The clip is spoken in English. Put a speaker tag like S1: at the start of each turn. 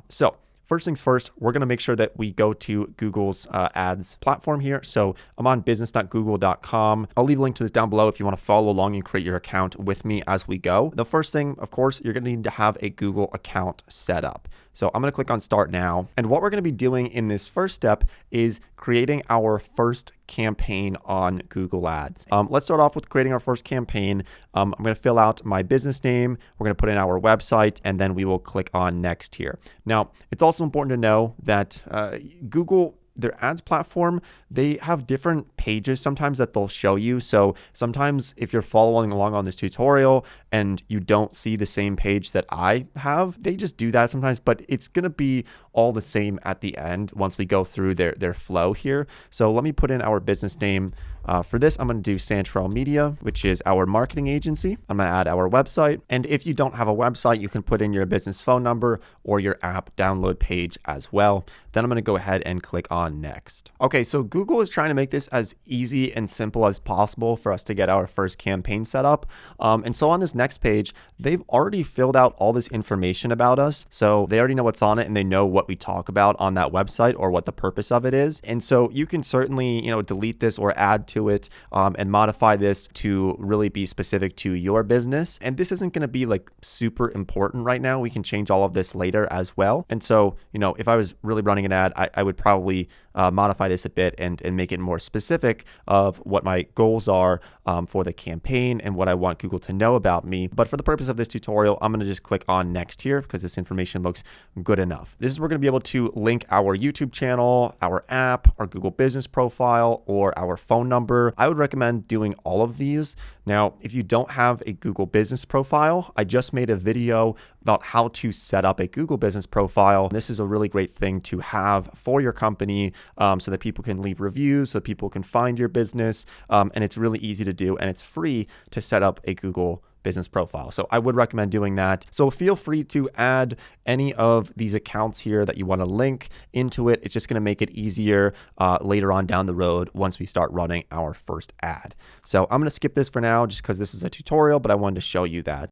S1: So first things first, we're going to make sure that we go to Google's ads platform here. So I'm on business.google.com. I'll leave a link to this down below if you want to follow along and create your account with me as we go. The first thing, of course, you're going to need to have a Google account set up. So I'm going to click on start now. And what we're going to be doing in this first step is creating our first campaign on Google Ads. Let's start off with creating our first campaign. I'm going to fill out my business name. We're going to put in our website, and then we will click on next here. Now, it's also important to know that Google, their ads platform, they have different pages sometimes that they'll show you. So sometimes if you're following along on this tutorial and you don't see the same page that I have, they just do that sometimes, but it's going to be all the same at the end once we go through their flow here. So let me put in our business name. For this, I'm going to do Santrel Media, which is our marketing agency. I'm going to add our website. And if you don't have a website, you can put in your business phone number or your app download page as well. Then I'm going to go ahead and click on next. Okay, so Google is trying to make this as easy and simple as possible for us to get our first campaign set up. And so on this next page, they've already filled out all this information about us. So they already know what's on it and they know what we talk about on that website or what the purpose of it is. And so you can certainly, delete this or add to it and modify this to really be specific to your business. And this isn't going to be like super important right now. We can change all of this later as well. And so, if I was really running an ad, I would probably modify this a bit and make it more specific of what my goals are for the campaign and what I want Google to know about me. But for the purpose of this tutorial, I'm going to just click on next here because this information looks good enough. This is where we're going to be able to link our YouTube channel, our app, our Google business profile, or our phone number. I would recommend doing all of these. Now, if you don't have a Google business profile, I just made a video about how to set up a Google business profile. This is a really great thing to have for your company so that people can leave reviews, so people can find your business. And it's really easy to do, and it's free to set up a Google business profile. So I would recommend doing that. So feel free to add any of these accounts here that you want to link into it. It's just going to make it easier later on down the road once we start running our first ad. So I'm going to skip this for now just because this is a tutorial, but I wanted to show you that.